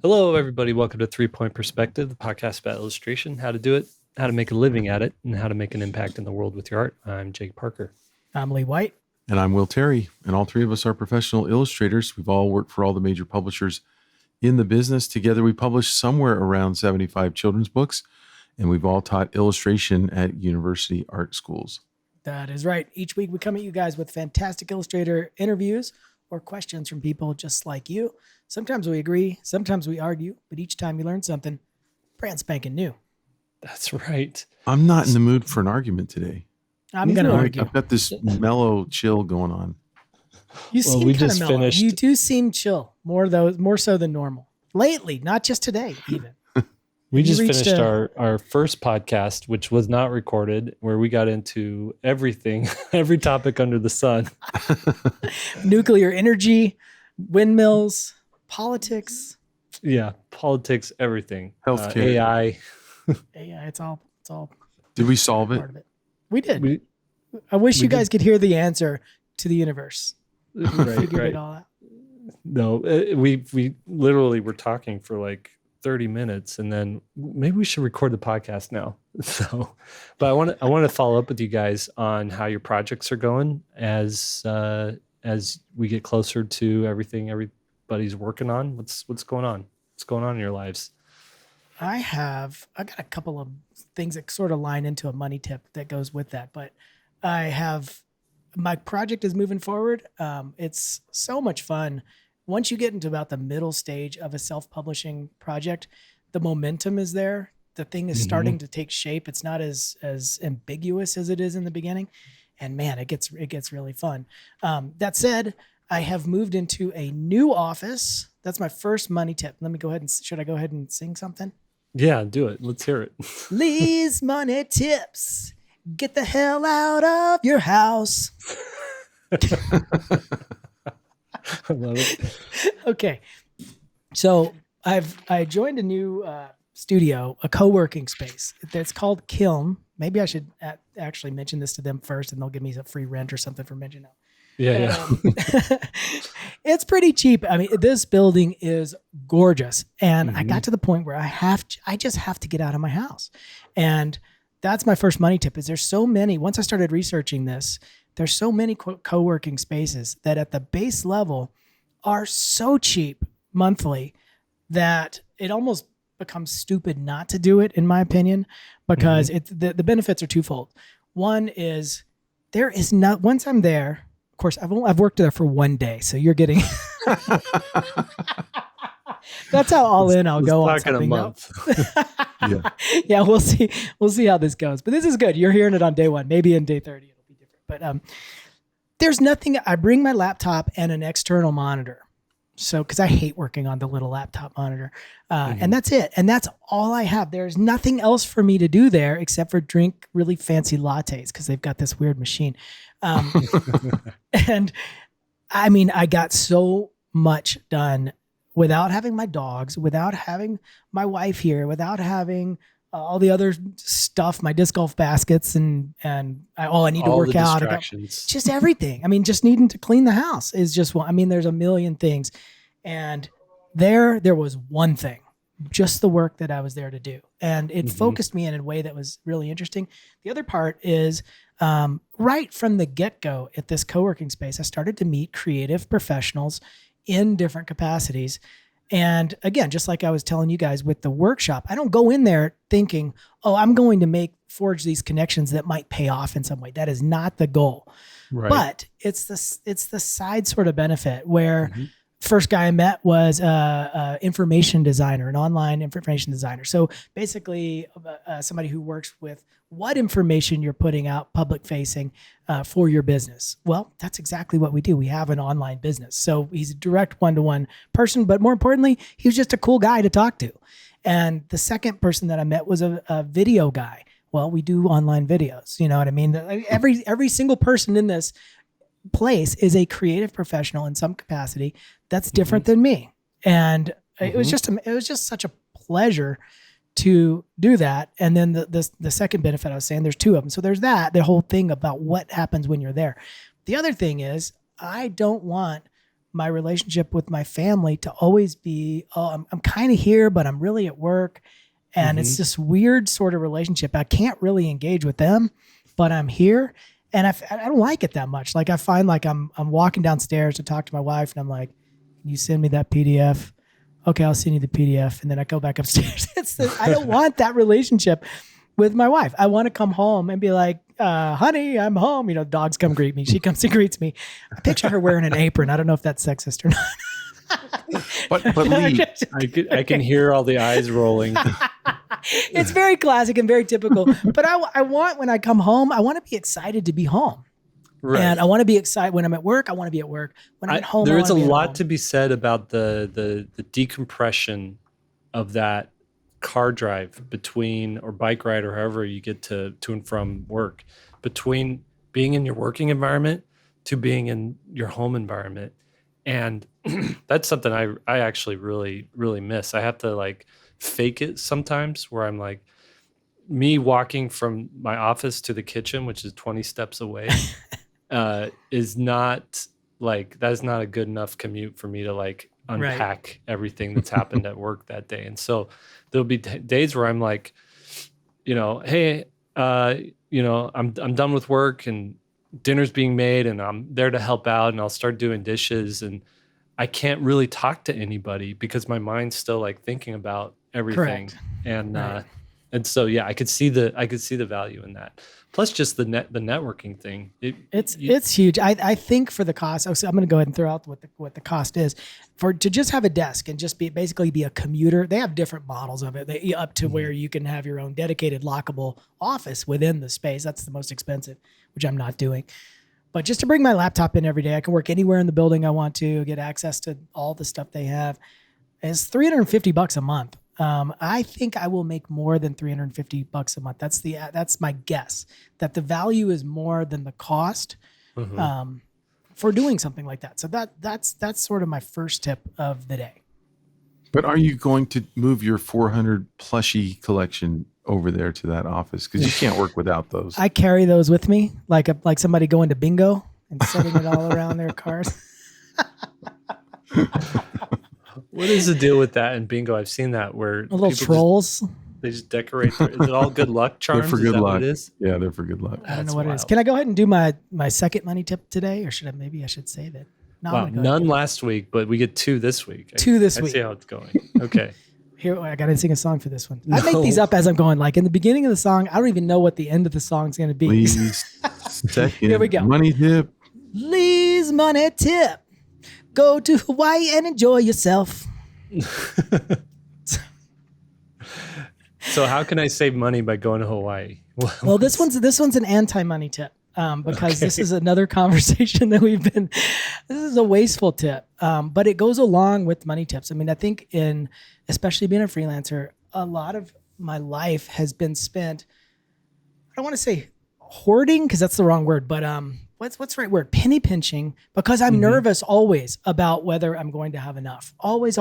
Hello, everybody. Welcome to 3-Point Perspective, the podcast about illustration, how to do it, how to make a living at it, and how to make an impact in the world with your art. I'm Jake Parker. I'm Lee White. And I'm Will Terry. And all three of us are professional illustrators. We've all worked for all the major publishers in the business. Together, we published somewhere around 75 children's books, and we've all taught illustration at university art schools. That is right. Each week, we come at you guys with fantastic illustrator interviews or questions from people just like you. Sometimes we agree, sometimes we argue, but each time you learn something brand spanking new. That's right. I'm not in the mood for an argument today. I'm going to argue. I've got this mellow chill going on. You seem kind of mellow. You do seem chill, more so than normal. Lately, not just today, even. We just finished our first podcast, which was not recorded, where we got into everything, every topic under the sun. Nuclear energy, windmills, politics. Yeah, politics, everything. Healthcare. AI. AI, it's all. Did we solve it? Part of it. We did. I wish you guys could hear the answer to the universe. Figured it all out. No, we literally were talking for like 30 minutes, and then maybe we should record the podcast now. But I want to follow up with you guys on how your projects are going as we get closer to everything everybody's working on. What's going on? What's going on in your lives? I got a couple of things that sort of line into a money tip that goes with that, but my project is moving forward. It's so much fun. Once you get into about the middle stage of a self-publishing project, the momentum is there. The thing is starting to take shape. It's not as ambiguous as it is in the beginning. And man, it gets really fun. That said, I have moved into a new office. That's my first money tip. Should I go ahead and sing something? Yeah, do it. Let's hear it. Lee's money tips. Get the hell out of your house. I love it. Okay. So I joined a new studio, a co-working space that's called Kiln. Maybe I should actually mention this to them first, and they'll give me a free rent or something for mentioning it. Yeah. It's pretty cheap. I mean, this building is gorgeous. And I got to the point where I just have to get out of my house. And that's my first money tip is there's so many, once I started researching this, there's so many co-working spaces that at the base level are so cheap monthly that it almost becomes stupid not to do it, in my opinion, because the benefits are twofold. One is once I'm there, of course, I've worked there for 1 day, so you're getting that's how all in I'll go on something. A month. Yeah, we'll see how this goes. But this is good. You're hearing it on day 1. Maybe in day 30 it'll be different. But there's nothing. I bring my laptop and an external monitor. So, because I hate working on the little laptop monitor, and that's it. And that's all I have. There's nothing else for me to do there except for drink really fancy lattes because they've got this weird machine. And I mean, I got so much done without having my dogs, without having my wife here, without having all the other stuff, my disc golf baskets, and I need to work out. Just everything. I mean, just needing to clean the house is just one. I mean, there's a million things. And there was one thing, just the work that I was there to do. And it focused me in a way that was really interesting. The other part is right from the get-go at this co-working space, I started to meet creative professionals in different capacities. And again, just like I was telling you guys with the workshop, I don't go in there thinking, oh, I'm going to forge these connections that might pay off in some way. That is not the goal. Right. But it's the side sort of benefit where first guy I met was an information designer, an online information designer. So basically somebody who works with what information you're putting out public facing for your business. Well, that's exactly what we do. We have an online business. So he's a direct one-to-one person, but more importantly, he was just a cool guy to talk to. And the second person that I met was a video guy. Well, we do online videos. You know what I mean? Every single person in this place is a creative professional in some capacity that's different than me. And it was just such a pleasure to do that. And then the second benefit I was saying, there's two of them. So there's the whole thing about what happens when you're there. The other thing is I don't want my relationship with my family to always be, oh, I'm kind of here, but I'm really at work. And it's this weird sort of relationship. I can't really engage with them, but I'm here. And I don't like it that much. Like I find like I'm walking downstairs to talk to my wife and I'm like, can you send me that PDF? Okay, I'll send you the PDF. And then I go back upstairs. I don't want that relationship with my wife. I want to come home and be like, honey, I'm home. You know, dogs come greet me. She comes and greets me. I picture her wearing an apron. I don't know if that's sexist or not. But Lee, I can hear all the eyes rolling. It's very classic and very typical. But I want, when I come home, I want to be excited to be home. Right. And I want to be excited when I'm at work. I want to be at work. When I'm at home, there is a lot to be said about the decompression of that car drive between, or bike ride, or however you get to and from work, between being in your working environment to being in your home environment. And that's something I actually really, really miss. I have to like fake it sometimes, where I'm like, me walking from my office to the kitchen, which is 20 steps away, is not like, that's not a good enough commute for me to like unpack everything that's happened at work that day. And so there'll be days where I'm like, you know, hey, you know, I'm done with work and dinner's being made and I'm there to help out, and I'll start doing dishes, and I can't really talk to anybody because my mind's still like thinking about everything. Correct. And so yeah, I could see the value in that. Plus just the networking thing. It's huge. I think for the cost, so I'm going to go ahead and throw out what the cost is to just have a desk and just basically be a commuter. They have different models of it, up to where you can have your own dedicated lockable office within the space. That's the most expensive, which I'm not doing. But just to bring my laptop in every day, I can work anywhere in the building I want to, get access to all the stuff they have. It's $350 a month. I think I will make more than $350 a month. That's my guess, that the value is more than the cost for doing something like that. So that's sort of my first tip of the day. But are you going to move your 400 plushie collection over there to that office? Because you can't work without those. I carry those with me, like somebody going to bingo and setting it all around their cars. What is the deal with that in bingo? I've seen that where little trolls. They just decorate. Is it all good luck charms? They're for good luck. What it is? Yeah, they're for good luck. I don't know what it is. Can I go ahead and do my second money tip today, or I should save it? No, wow, none last week, but we get 2 this week. Two this week. week. See how it's going. Okay. Here, I got to sing a song for this one. I make these up as I'm going. Like in the beginning of the song, I don't even know what the end of the song's going to be. Please, second Here we go. Money tip. Lee's money tip. Go to Hawaii and enjoy yourself. So how can I save money by going to Hawaii? Well, this one's an anti-money tip. Because this is another conversation that this is a wasteful tip, but it goes along with money tips. I mean, I think especially being a freelancer, a lot of my life has been spent, I don't want to say hoarding because that's the wrong word, but what's the right word? Penny pinching, because I'm nervous always about whether I'm going to have enough. Always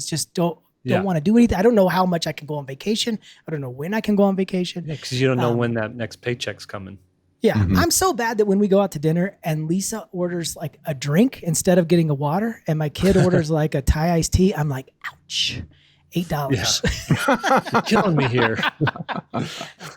just don't want to do anything. I don't know how much I can go on vacation. I don't know when I can go on vacation. Yeah, because you don't know when that next paycheck's coming. Yeah, I'm so bad that when we go out to dinner and Lisa orders like a drink instead of getting a water, and my kid orders like a Thai iced tea, I'm like, ouch, $8. Yeah. You're killing me here.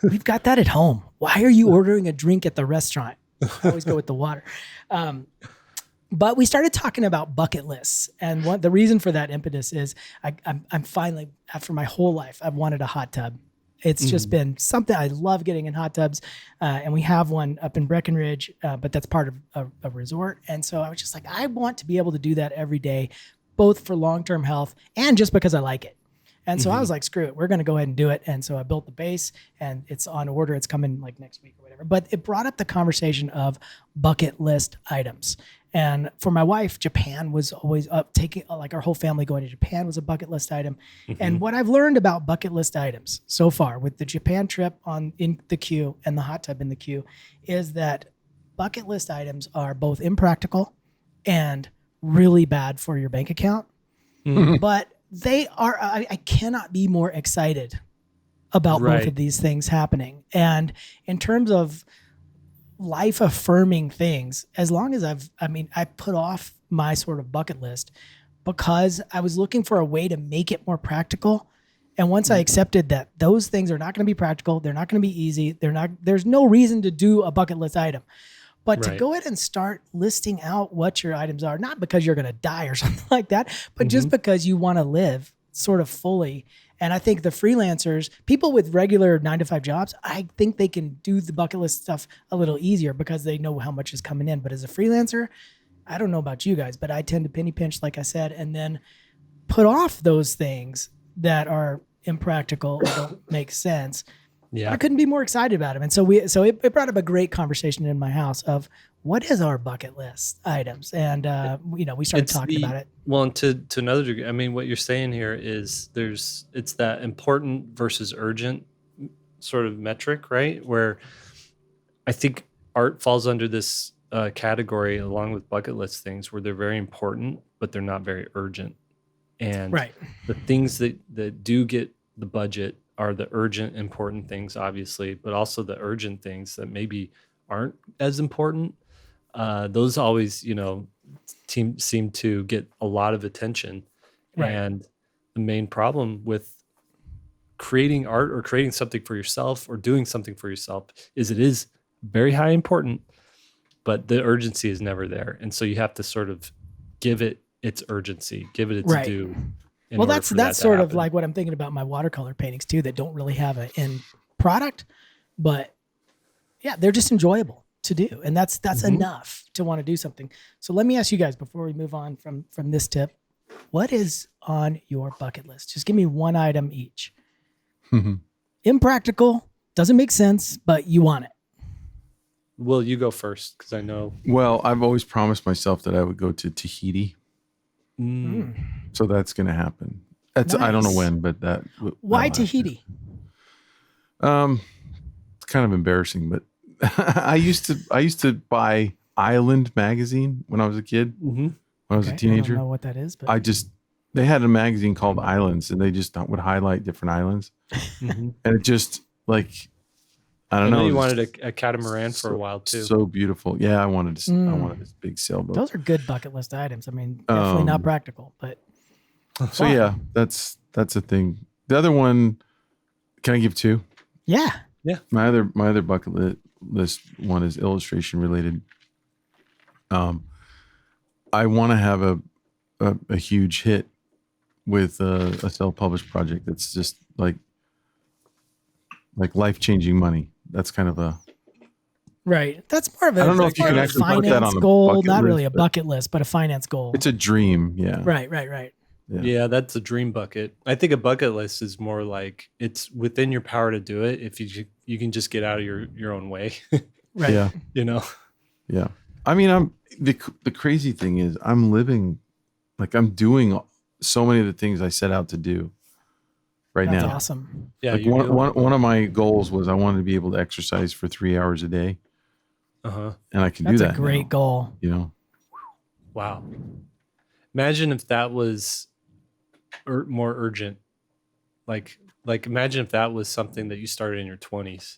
We've got that at home. Why are you ordering a drink at the restaurant? I always go with the water. But we started talking about bucket lists, and the reason for that impetus is I'm finally, after my whole life, I've wanted a hot tub. It's just been something I love getting in hot tubs. And we have one up in Breckenridge, but that's part of a resort. And so I was just like, I want to be able to do that every day, both for long-term health and just because I like it. And so I was like, screw it, we're going to go ahead and do it. And so I built the base and it's on order. It's coming like next week or whatever. But it brought up the conversation of bucket list items. And for my wife, Japan was always up taking, like our whole family going to Japan was a bucket list item. And what I've learned about bucket list items so far with the Japan trip in the queue and the hot tub in the queue is that bucket list items are both impractical and really bad for your bank account. But they are, I cannot be more excited about both of these things happening. And in terms of life affirming things, as long as I put off my sort of bucket list because I was looking for a way to make it more practical. And once I accepted that those things are not going to be practical, they're not going to be easy, there's no reason to do a bucket list item. But to go ahead and start listing out what your items are, not because you're going to die or something like that, but just because you want to live sort of fully. And I think the freelancers, people with regular 9-to-5 jobs, I think they can do the bucket list stuff a little easier because they know how much is coming in. But as a freelancer, I don't know about you guys, but I tend to penny pinch, like I said, and then put off those things that are impractical or don't make sense. Yeah, I couldn't be more excited about them. And so it brought up a great conversation in my house of what is our bucket list items, and we started talking about it. Well, and to another degree, I mean, what you're saying here is it's that important versus urgent sort of metric, right? Where I think art falls under this category along with bucket list things where they're very important, but they're not very urgent. And the things that do get the budget are the urgent, important things, obviously, but also the urgent things that maybe aren't as important. Those always, seem to get a lot of attention. Right. And the main problem with creating art or creating something for yourself or doing something for yourself is it is very high important, but the urgency is never there. And so you have to sort of give it its urgency, give it its due. Well, that's sort of like what I'm thinking about my watercolor paintings too, that don't really have an end product, but yeah, they're just enjoyable to do. And that's enough to want to do something. So let me ask you guys before we move on from this tip, what is on your bucket list? Just give me one item each. Impractical, doesn't make sense, but you want it. Well, you go first because I know. Well, I've always promised myself that I would go to Tahiti. So that's going to happen. Nice. I don't know when, but that. Why Tahiti? It's kind of embarrassing, but I used to buy Island magazine when I was a kid. When I was a teenager. I don't know what that is, but they had a magazine called Islands, and they just would highlight different islands, and it just I don't know. You wanted a catamaran for a while too. So beautiful. Yeah, I wanted this big sailboat. Those are good bucket list items. I mean, definitely not practical, but so yeah, that's a thing. The other one, can I give two? Yeah. My other bucket list one is illustration related. I want to have a huge hit with a self-published project that's just like life-changing money. That's kind of a right. That's more of a. I don't know if you can actually put that on a goal, bucket not list, really a bucket list, but a finance goal. It's a dream. Yeah. Right. Yeah, that's a dream bucket. I think a bucket list is more like it's within your power to do it if you can just get out of your own way. Right. Yeah. Yeah. I mean, the crazy thing is I'm living, I'm doing so many of the things I set out to do right now. That's awesome. Yeah. One of my goals was I wanted to be able to exercise for 3 hours a day. And I can do that. That's a great goal. Wow. Imagine if that was more urgent. Like imagine if that was something that you started in your 20s.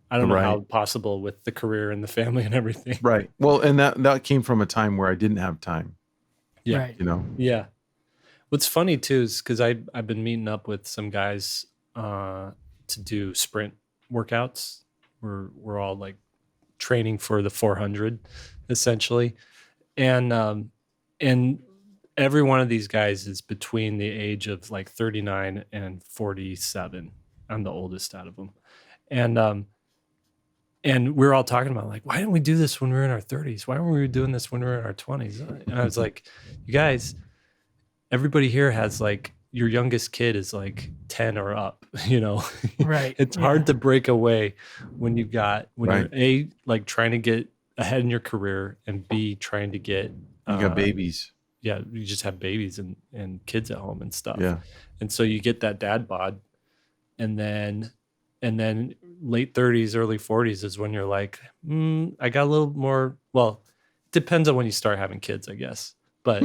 I don't know how possible with the career and the family and everything. Right. Well, and that came from a time where I didn't have time. Yeah. Right. Yeah. What's funny too is because I've been meeting up with some guys to do sprint workouts. We're all like training for the 400 essentially. And every one of these guys is between the age of like 39 and 47. I'm the oldest out of them. And we're all talking about why didn't we do this when we were in our 30s? Why weren't we doing this when we were in our 20s? And I was like, you guys, everybody here has your youngest kid is 10 or up, Right. It's hard to break away when you're A, trying to get ahead in your career, and B, trying to get you got babies. Yeah, you just have babies and kids at home and stuff. Yeah. And so you get that dad bod, and then late 30s, early 40s is when you're like, I got a little more. Well, depends on when you start having kids, I guess. But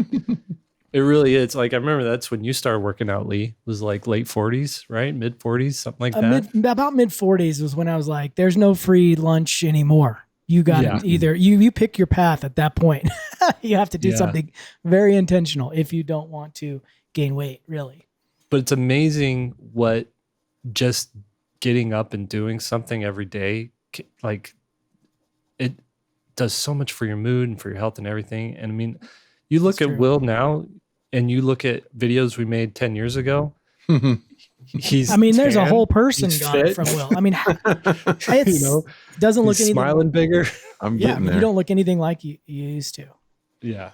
it really is. I remember that's when you started working out, Lee. It was late 40s, right? Mid 40s, something like that. About mid 40s was when I was like, there's no free lunch anymore. You got Yeah. to either you pick your path at that point. You have to do Yeah. something very intentional if you don't want to gain weight, really. But it's amazing what just getting up and doing something every day, like it does so much for your mood and for your health and everything. And I mean, you look That's at true. Will now and you look at videos we made 10 years ago. He's I mean, there's a tan, whole person he's gone fit. from Will. I mean, it's, You know, it doesn't look he's anything. smiling bigger. I'm Yeah, I getting mean, there. you don't look anything like you used to. Yeah,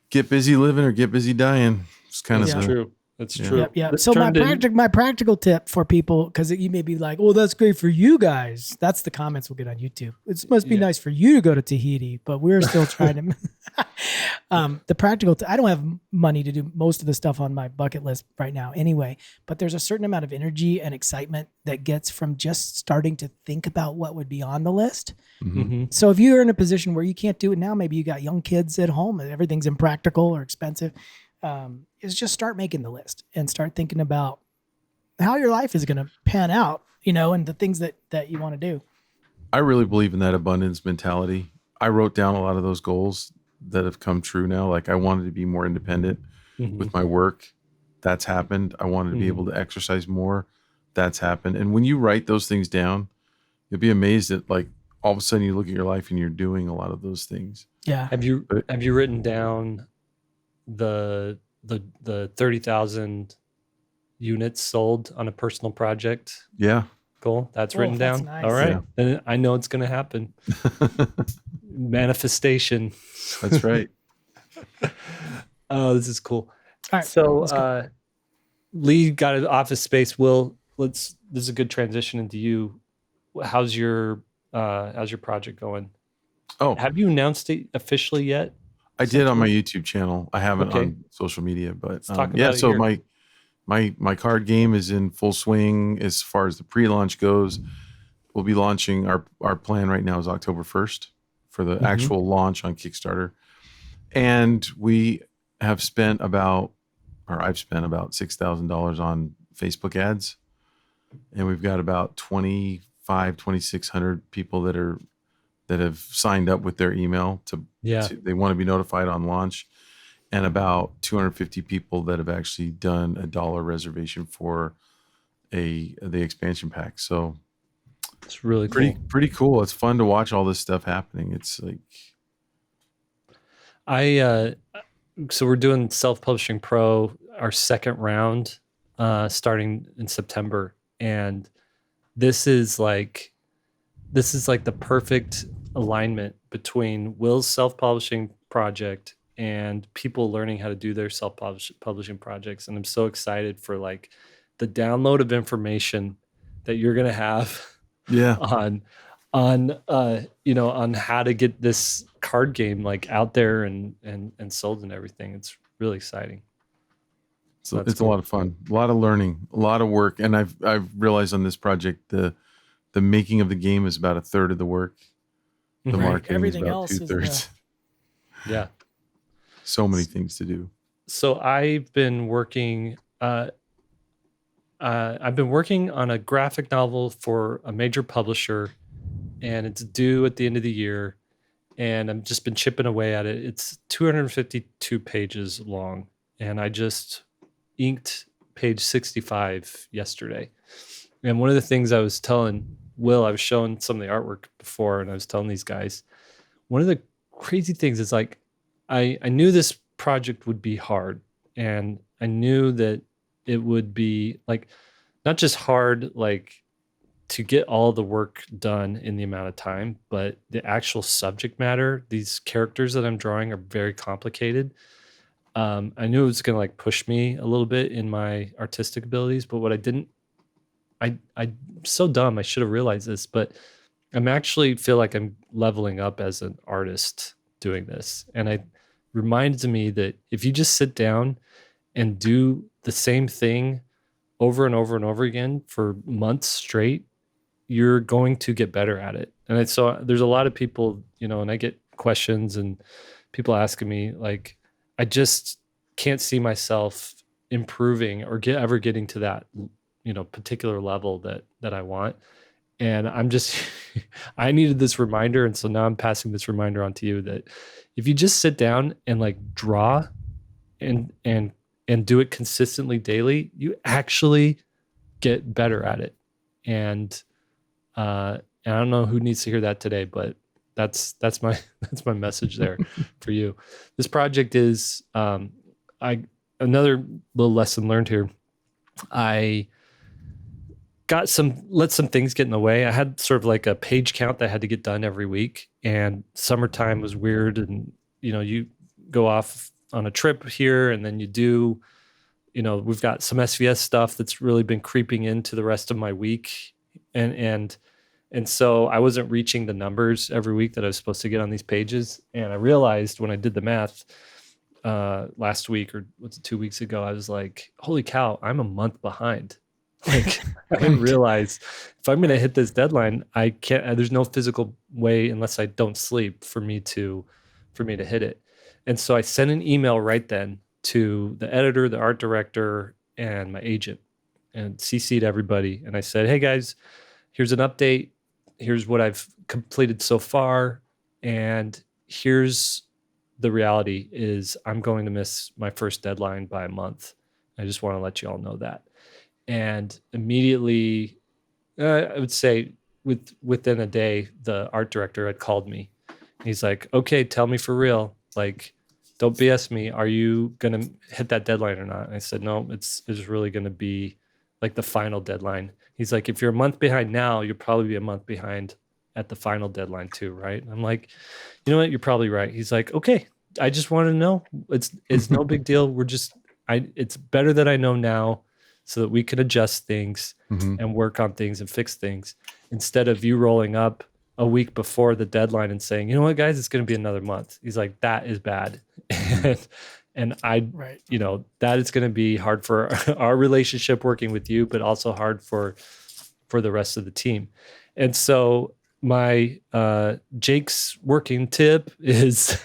Get busy living or get busy dying. It's kind that's of true. That's Yeah. true. Yep, yep. This So my turned in- practical tip for people, because you may be like, "Oh, that's great for you guys." That's the comments we'll get on YouTube. It must be Yeah. nice for you to go to Tahiti, but we're still trying to. The practical. I don't have money to do most of the stuff on my bucket list right now, anyway. But there's a certain amount of energy and excitement that gets from just starting to think about what would be on the list. Mhm. So if you're in a position where you can't do it now, maybe you got young kids at home and everything's impractical or expensive, is just start making the list and start thinking about how your life is going to pan out, and the things that you want to do. I really believe in that abundance mentality. I wrote down a lot of those goals that have come true now. Like I wanted to be more independent Mhm. with my work. That's happened. I wanted to be able to exercise more. That's happened. And when you write those things down, you'll be amazed at like all of a sudden you look at your life and you're doing a lot of those things. Yeah. Have you written down the 30,000 units sold on a personal project Yeah. goal? That's Oh, written that's down. nice. All right. Yeah. Then I know it's going to happen. Manifestation. That's right. Oh, this is cool. All right. So Lee got an office space. Will, this is a good transition into you. How's your project going? Oh, Have you announced it officially yet? I did on my YouTube channel. I haven't Okay. on social media, but Let's talk yeah. about it So here. my card game is in full swing as far as the pre-launch goes. We'll be launching our plan right now is October 1st for the actual launch on Kickstarter, and we have spent I've spent about $6,000 on Facebook ads, and we've got about 2,600 people that have signed up with their email they want to be notified on launch, and about 250 people that have actually done a $1 reservation for the expansion pack. So It's really cool. pretty cool. It's fun to watch all this stuff happening. It's like So we're doing Self-Publishing Pro, our second round, starting in September, and this is like the perfect alignment between Will's self-publishing project and people learning how to do their self-publishing projects. And I'm so excited for like the download of information that you're gonna have on how to get this card game like out there and sold and everything. It's really exciting. So it's cool. A lot of fun, a lot of learning, a lot of work. And I've realized on this project the making of the game is about a third of the work. The marketing Everything is about else is 2/3. Yeah. So many things to do. So I've been working on a graphic novel for a major publisher, and it's due at the end of the year, and I've just been chipping away at it. It's 252 pages long, and I just inked page 65 yesterday. And one of the things I was telling Will, I was showing some of the artwork before, and I was telling these guys, one of the crazy things is like, I knew this project would be hard, and I knew that it would be like, not just hard, like to get all the work done in the amount of time, but the actual subject matter, these characters that I'm drawing are very complicated. I knew it was going to like push me a little bit in my artistic abilities, but what I didn't, I'm so dumb. I should have realized this, but I'm actually feel like I'm leveling up as an artist doing this. And it reminds me that if you just sit down and do the same thing over and over and over again for months straight, you're going to get better at it. And so there's a lot of people, and I get questions and people asking me like, I just can't see myself improving or ever getting to that, particular level that I want. And I'm just, I needed this reminder. And so now I'm passing this reminder on to you that if you just sit down and like draw and, and do it consistently daily, you actually get better at it. And I don't know who needs to hear that today, but that's my message there for you. This project is another little lesson learned here. I let some things get in the way. I had sort of like a page count that I had to get done every week, and summertime was weird. And you go off on a trip here, and then we've got some SVS stuff that's really been creeping into the rest of my week, and so I wasn't reaching the numbers every week that I was supposed to get on these pages. And I realized when I did the math last week, or what's it, 2 weeks ago, I was like, holy cow, I'm a month behind. Like, I didn't realize if I'm going to hit this deadline, I can't, there's no physical way unless I don't sleep for me to hit it. And so I sent an email right then to the editor, the art director, and my agent, and CC'd everybody. And I said, hey guys, here's an update. Here's what I've completed so far. And here's the reality is I'm going to miss my first deadline by a month. I just want to let you all know that. And immediately, I would say within a day, the art director had called me. He's like, okay, tell me for real. Like, don't BS me. Are you going to hit that deadline or not? And I said, no, it's really going to be like the final deadline. He's like, if you're a month behind now, you'll probably be a month behind at the final deadline too, right? And I'm like, you know what? You're probably right. He's like, okay, I just want to know. It's no big deal. It's better that I know now so that we can adjust things and work on things and fix things instead of you rolling up a week before the deadline and saying, you know what, guys, it's going to be another month. He's like, that is bad. And that is going to be hard for our relationship working with you, but also hard for the rest of the team. And so my Jake's working tip is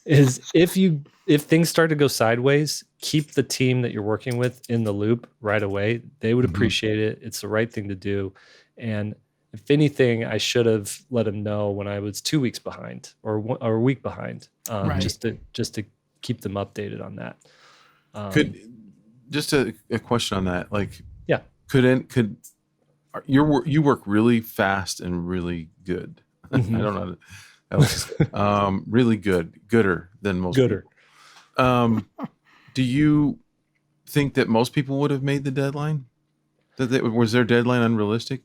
if things start to go sideways, keep the team that you're working with in the loop right away. They would appreciate it. It's the right thing to do. And if anything, I should have let him know when I was 2 weeks behind or a week behind, just to keep them updated on that. Just a question on that, like, yeah, you work really fast and really good. I don't know. That was really gooder than most people. Do you think that most people would have made the deadline? Was their deadline unrealistic?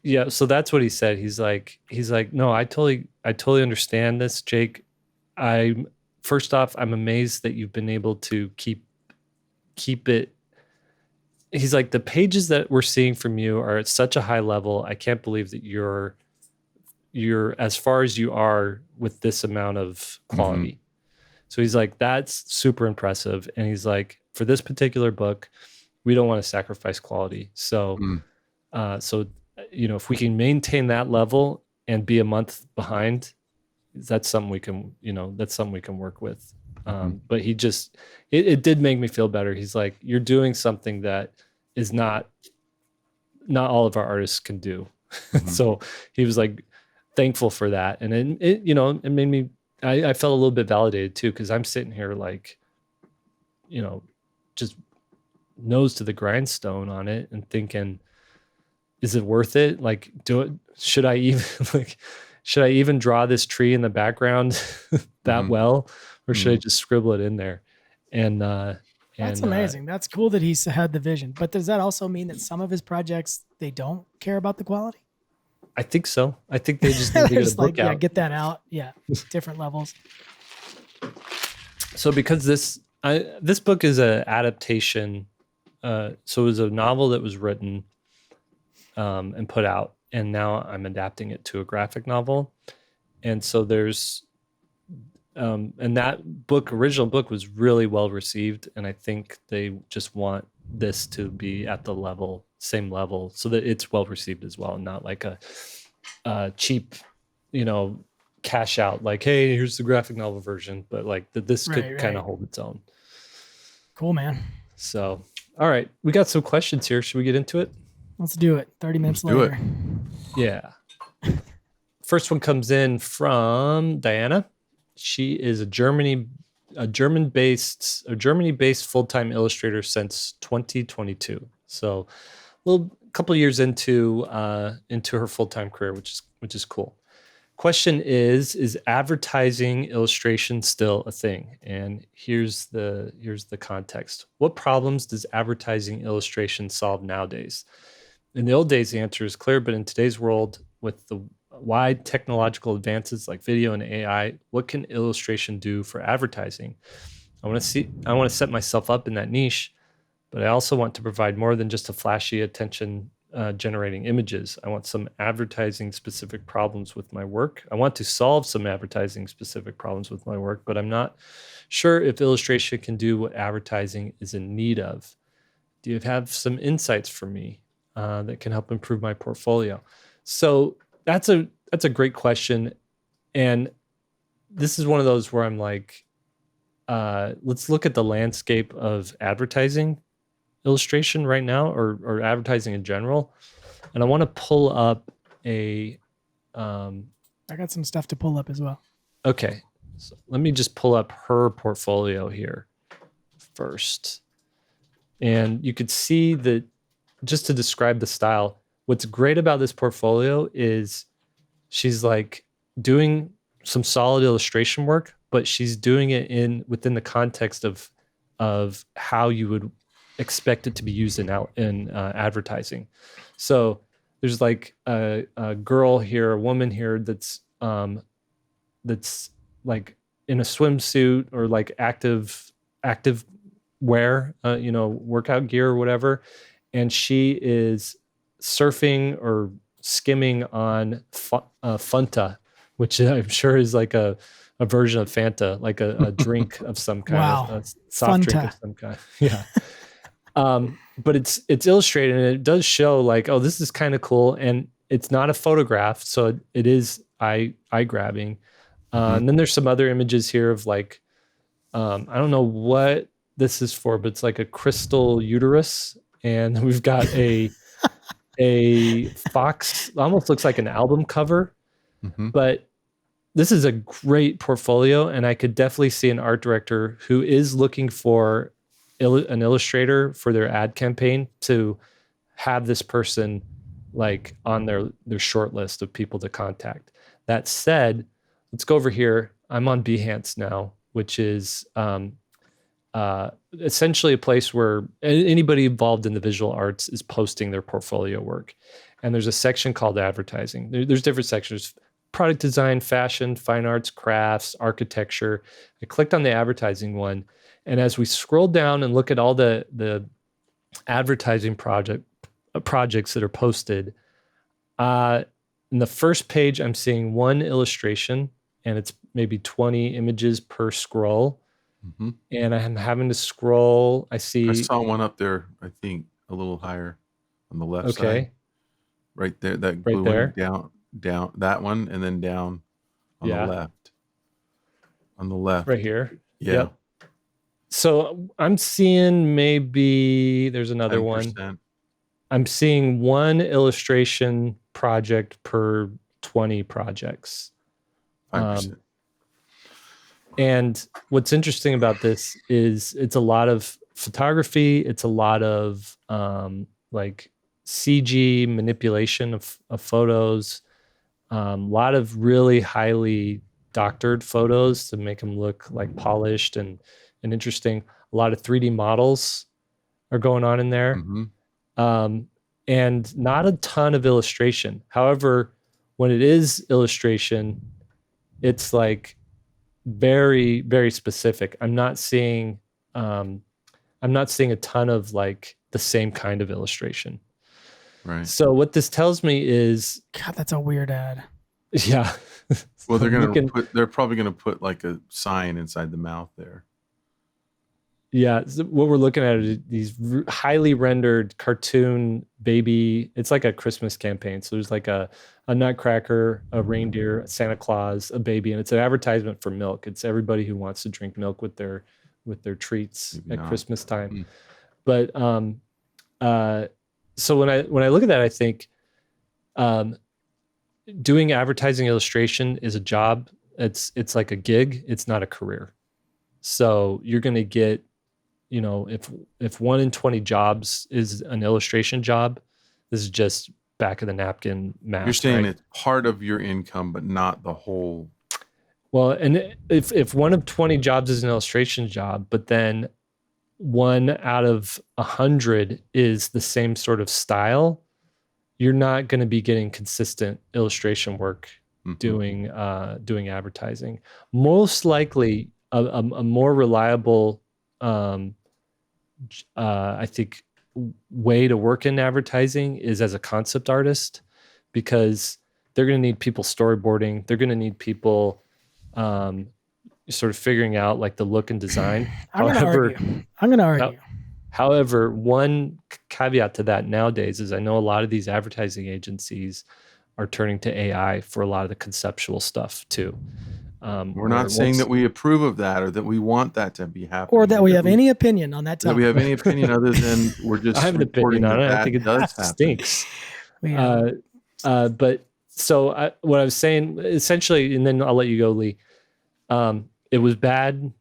Yeah, so that's what he said. He's like, no, I totally understand this, Jake. First off, I'm amazed that you've been able to keep it. He's like, the pages that we're seeing from you are at such a high level. I can't believe that you're as far as you are with this amount of quality. So he's like, that's super impressive. And he's like, for this particular book, we don't want to sacrifice quality. So, if we can maintain that level and be a month behind, that's something we can work with. But it did make me feel better. He's like, you're doing something that is not all of our artists can do. So he was like thankful for that. And it made me, I felt a little bit validated too, because I'm sitting here like, just nose to the grindstone on it and thinking, is it worth it? Like, should I even draw this tree in the background that well, or should I just scribble it in there? And that's amazing. That's cool that he's had the vision. But does that also mean that some of his projects, they don't care about the quality? I think so. I think they just need to get a book out. Yeah, get that out. Yeah, different levels. So because this book is an adaptation, so it was a novel that was written and put out, and now I'm adapting it to a graphic novel. And so there's and that original book was really well received, and I think they just want this to be at the same level, so that it's well received as well, not like a cheap, cash out, like, hey, here's the graphic novel version, but like that this could kind of hold its own. Cool, man. So, all right, we got some questions here. Should we get into it? Let's do it. 30 minutes Let's do later. Yeah. First one comes in from Diana. She is a Germany-based full-time illustrator since 2022. So a couple years into her full-time career, which is cool. Question is advertising illustration still a thing? And here's the context. What problems does advertising illustration solve nowadays? In the old days, the answer is clear, but in today's world, with the wide technological advances like video and AI, what can illustration do for advertising? I want to set myself up in that niche, but I also want to provide more than just a flashy attention generating images. I want some advertising specific problems with my work. I want to solve some advertising specific problems with my work, but I'm not sure if illustration can do what advertising is in need of. Do you have some insights for me that can help improve my portfolio? So that's a great question. And this is one of those where I'm like, let's look at the landscape of advertising illustration right now, or advertising in general. And I want to pull up I got some stuff to pull up as well. Okay. So let me just pull up her portfolio here first. And you could see that, just to describe the style, what's great about this portfolio is she's like doing some solid illustration work, but she's doing it within the context of how you would expect it to be used in advertising. So there's like a girl here, a woman here that's like in a swimsuit or like active wear, workout gear or whatever, and she is surfing or skimming on Fanta, which I'm sure is like a version of Fanta, like a drink of some kind. Wow. A soft drink of some kind. Yeah. But it's illustrated, and it does show like, oh, this is kind of cool. And it's not a photograph, so it is eye grabbing. And then there's some other images here of like, I don't know what this is for, but it's like a crystal uterus. And we've got a fox, almost looks like an album cover, but this is a great portfolio. And I could definitely see an art director who is looking for an illustrator for their ad campaign to have this person like on their short list of people to contact. That said, let's go over here. I'm on Behance now, which is essentially a place where anybody involved in the visual arts is posting their portfolio work. And there's a section called advertising. There's different sections: product design, fashion, fine arts, crafts, architecture. I clicked on the advertising one. And as we scroll down and look at all the advertising projects that are posted, in the first page, I'm seeing one illustration, and it's maybe 20 images per scroll. And I'm having to scroll. I saw one up there, I think a little higher on the left side. Right there, that blue one, down that one, and then down on the left. On the left. Right here. Yeah. Yep. So I'm seeing maybe there's another 10%. one. I'm seeing one illustration project per 20 projects. 5%. And what's interesting about this is it's a lot of photography. It's a lot of like CG manipulation of photos. A lot of really highly doctored photos to make them look like polished and interesting. A lot of 3D models are going on in there. And not a ton of illustration. However, when it is illustration, it's like very, very specific. I'm not seeing a ton of like the same kind of illustration. Right. So what this tells me is, God, that's a weird ad. Yeah. Well, they're probably gonna put like a sign inside the mouth there. Yeah, so what we're looking at are these highly rendered cartoon baby. It's like a Christmas campaign. So there's like a nutcracker, a reindeer, a Santa Claus, a baby, and it's an advertisement for milk. It's everybody who wants to drink milk with their treats at Christmas time. But so when I look at that, I think um, doing advertising illustration is a job. It's like a gig. It's not a career. So you're going to get, if 1 in 20 jobs is an illustration job, this is just back of the napkin math. You're saying right? it's part of your income, but not the whole. Well, and if 1 of 20 jobs is an illustration job, but then 1 out of 100 is the same sort of style, you're not going to be getting consistent illustration work doing advertising. Most likely, a more reliable, I think, way to work in advertising is as a concept artist, because they're going to need people storyboarding. They're going to need people sort of figuring out like the look and design. I'm going to argue. However, one caveat to that nowadays is I know a lot of these advertising agencies are turning to AI for a lot of the conceptual stuff too. We're not saying that we approve of that or that we want that to be happening. Or that we have any opinion on that topic. That we have any opinion other than we're just I have an opinion on it. I think it stinks. But so what I was saying essentially, and then I'll let you go, Lee. It was bad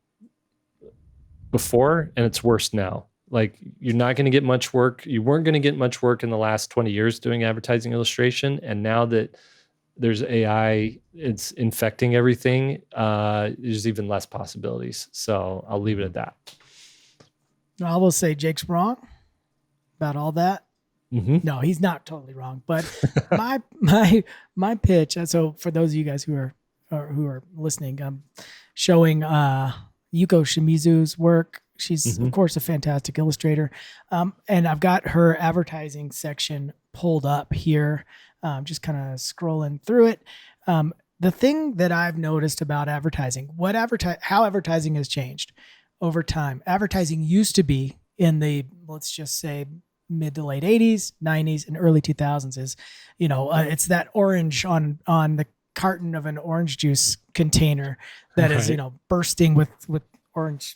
before and it's worse now. Like, you're not going to get much work. You weren't going to get much work in the last 20 years doing advertising illustration. And now that there's AI, it's infecting everything. There's even less possibilities. So I'll leave it at that. I will say Jake's wrong about all that. Mm-hmm. No, he's not totally wrong. But my pitch. So for those of you guys who are listening, I'm showing Yuko Shimizu's work. She's of course a fantastic illustrator. And I've got her advertising section pulled up here. Just kind of scrolling through it. The thing that I've noticed about advertising, how advertising has changed over time. Advertising used to be in the, let's just say, mid to late 80s, 90s, and early 2000s is, it's that orange on the carton of an orange juice container that is, bursting with orange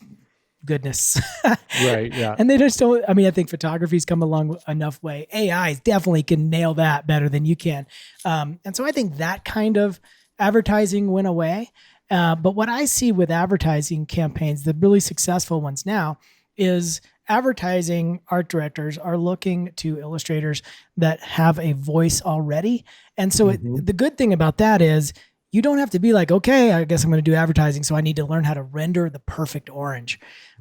goodness. Right. Yeah. And they just don't, I think photography's come along enough way. AIs definitely can nail that better than you can. And so I think that kind of advertising went away. But what I see with advertising campaigns, the really successful ones now, is advertising art directors are looking to illustrators that have a voice already. And so the good thing about that is you don't have to be like, okay, I guess I'm going to do advertising, so I need to learn how to render the perfect orange.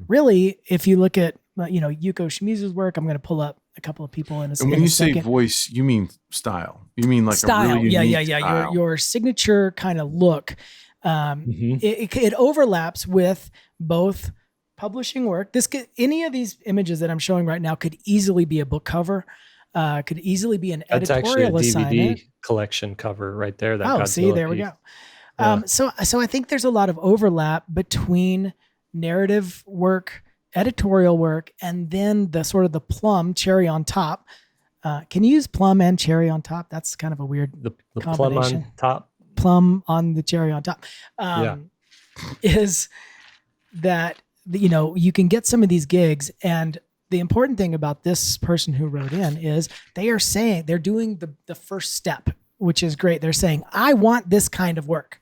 Really, if you look at, Yuko Shimizu's work, I'm going to pull up a couple of people in a second. And when you say voice, you mean style. You mean like style. A really unique Yeah. style. Your signature kind of look. It overlaps with both publishing work. Any of these images that I'm showing right now could easily be a book cover. Could easily be an editorial assignment. DVD collection cover right there. There we go. Yeah. So I think there's a lot of overlap between narrative work, editorial work, and then the sort of the plum cherry on top. Can you use plum and cherry on top? That's kind of a weird the combination. Plum on top. Plum on the cherry on top. Is that, you can get some of these gigs, and the important thing about this person who wrote in is they're doing the first step, which is great. They're saying, I want this kind of work.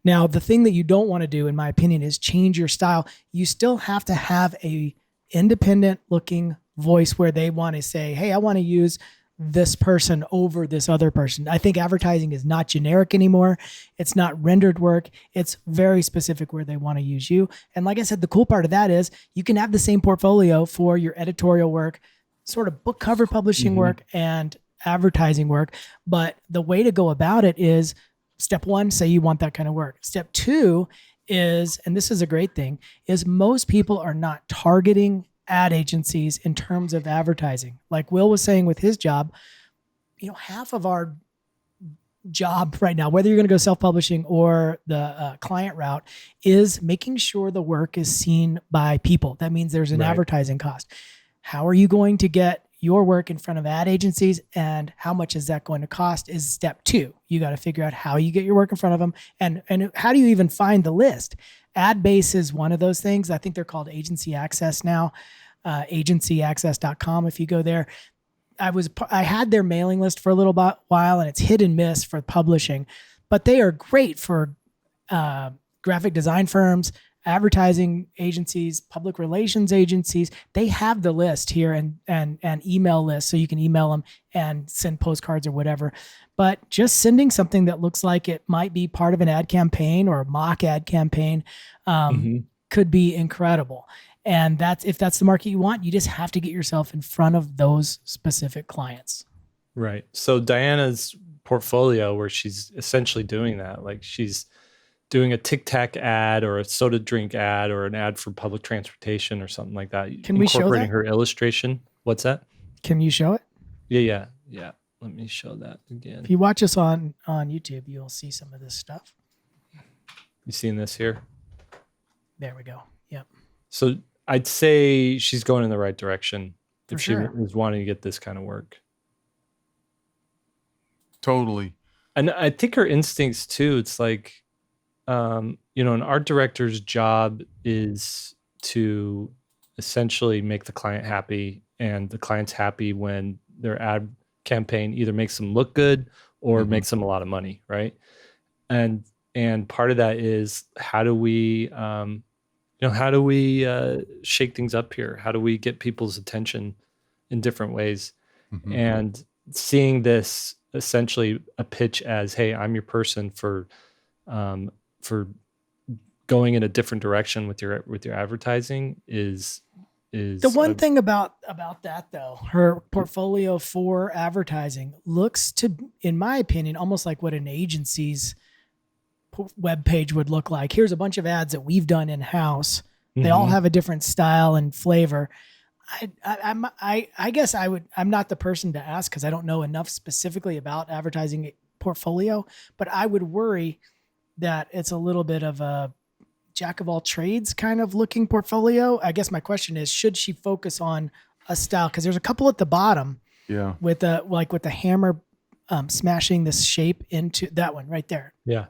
Now, the thing that you don't want to do, in my opinion, is change your style. You still have to have a independent looking voice where they want to say, hey, I want to use this person over this other person. I think advertising is not generic anymore. It's not rendered work. It's very specific where they want to use you. And like I said, the cool part of that is you can have the same portfolio for your editorial work, sort of book cover publishing work, and advertising work. But the way to go about it is, step one, say you want that kind of work. Step two is, and this is a great thing, is most people are not targeting ad agencies in terms of advertising. Like Will was saying with his job, half of our job right now, whether you're going to go self-publishing or the client route, is making sure the work is seen by people. That means there's an advertising cost. How are you going to get your work in front of ad agencies, and how much is that going to cost is step two. You got to figure out how you get your work in front of them, and how do you even find the list? AdBase is one of those things. I think they're called Agency Access now, agencyaccess.com if you go there. I had their mailing list for a little while, and it's hit and miss for publishing, but they are great for graphic design firms, advertising agencies, public relations agencies. They have the list here and email list, so you can email them and send postcards or whatever. But just sending something that looks like it might be part of an ad campaign or a mock ad campaign could be incredible. And if that's the market you want, you just have to get yourself in front of those specific clients. Right. So Diana's portfolio, where she's essentially doing that, like she's doing a Tic Tac ad or a soda drink ad or an ad for public transportation or something like that. Can we show that? Incorporating her illustration. What's that? Can you show it? Yeah. Let me show that again. If you watch us on YouTube, you'll see some of this stuff. You seeing this here? There we go. Yep. So I'd say she's going in the right direction if she sure. was wanting to get this kind of work. Totally. And I think her instincts too, it's like, an art director's job is to essentially make the client happy, and the client's happy when their ad campaign either makes them look good or makes them a lot of money, right? And part of that is how do we shake things up here? How do we get people's attention in different ways? And seeing this essentially a pitch as, hey, I'm your person for going in a different direction with your advertising is the one thing about that though. Her portfolio for advertising looks to, in my opinion, almost like what an agency's web page would look like. Here's a bunch of ads that we've done in house. They all have a different style and flavor. I guess I'm not the person to ask because I don't know enough specifically about advertising portfolio, but I would worry that it's a little bit of a jack of all trades kind of looking portfolio. I guess my question is, should she focus on a style? Because there's a couple at the bottom, with the hammer smashing this shape into that one right there. Yeah,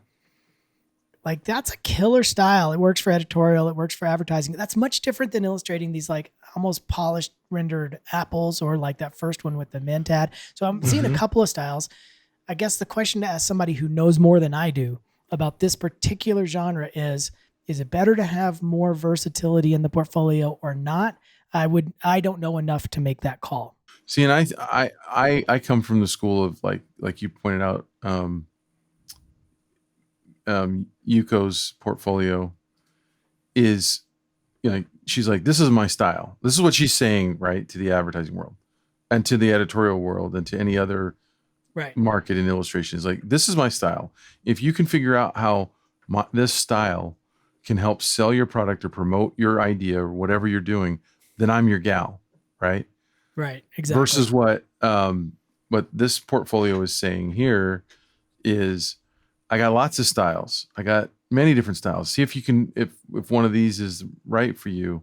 like that's a killer style. It works for editorial. It works for advertising. That's much different than illustrating these like almost polished rendered apples, or like that first one with the mint ad. So I'm seeing a couple of styles. I guess the question to ask somebody who knows more than I do about this particular genre is it better to have more versatility in the portfolio or not? I don't know enough to make that call. See, and I come from the school of like you pointed out, Yuko's portfolio is, she's like, this is my style. This is what she's saying, right, to the advertising world and to the editorial world and to any other market in illustration. Is like, this is my style. If you can figure out how this style can help sell your product or promote your idea or whatever you're doing, then I'm your gal, right? Right, exactly. Versus what this portfolio is saying here is, I got lots of styles. I got many different styles. See if you can, if one of these is right for you,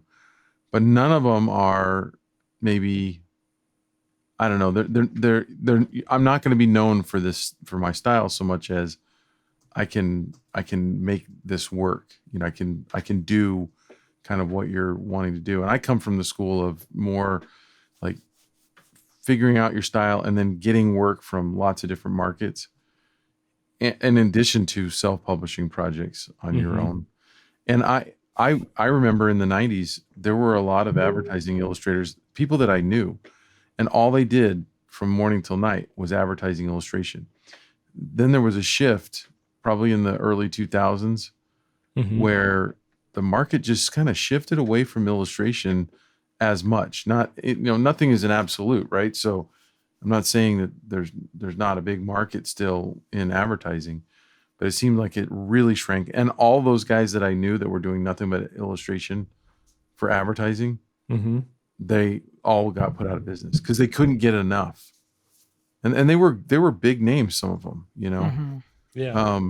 but none of them are maybe, I don't know. They're I'm not going to be known for this, for my style so much as I can make this work. I can do kind of what you're wanting to do. And I come from the school of more like figuring out your style and then getting work from lots of different markets. And in addition to self-publishing projects on your own. And I remember in the 90s, there were a lot of advertising illustrators, people that I knew, and all they did from morning till night was advertising illustration. Then there was a shift probably in the early 2000s where the market just kind of shifted away from illustration as much. Nothing is an absolute, right? So I'm not saying that there's not a big market still in advertising, but it seemed like it really shrank. And all those guys that I knew that were doing nothing but illustration for advertising, they all got put out of business because they couldn't get enough. And they were big names, some of them, Yeah.